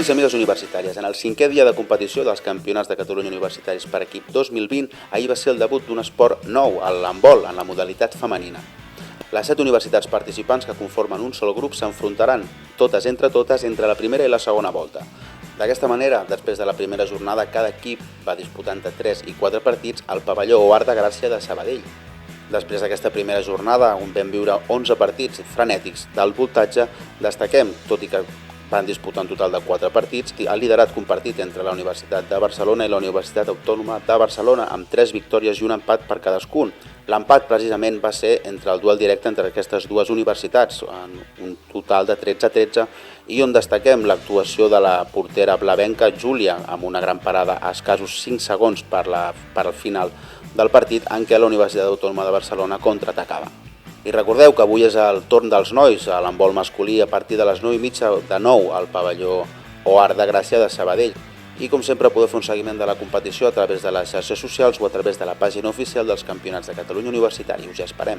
Amics i amigues universitàries, en el 5è dia de competició dels Campionats de Catalunya Universitaris per equip 2020, ahir va ser el debut d'un esport nou, l'handbol, en la modalitat femenina. Les 7 universitats participants que conformen un sol grup s'enfrontaran, totes entre la primera i la segona volta. D'aquesta manera, després de la primera jornada, cada equip va disputar entre 3 i 4 partits al pavelló Oart de Gràcia de Sabadell. Després d'aquesta primera jornada, on vam viure 11 partits frenètics d'alt voltatge, destaquem, tot i que van disputar un total de 4 partits, el liderat compartit entre la Universitat de Barcelona i la Universitat Autònoma de Barcelona, amb 3 victòries i un empat per cadascun. L'empat precisament va ser entre el duel directe entre aquestes dues universitats, en un total de 13-13, i on destaquem l'actuació de la portera blavenca Júlia, amb una gran parada a escassos 5 segons per al final del partit, en què la Universitat Autònoma de Barcelona contraatacava. I recordeu que avui és el torn dels nois a l'handbol masculí a partir de les 9:30 de nou al pavelló Oart de Gràcia de Sabadell. I com sempre podeu fer un seguiment de la competició a través de les xarxes socials o a través de la pàgina oficial dels Campionats de Catalunya Universitari. Us hi esperem.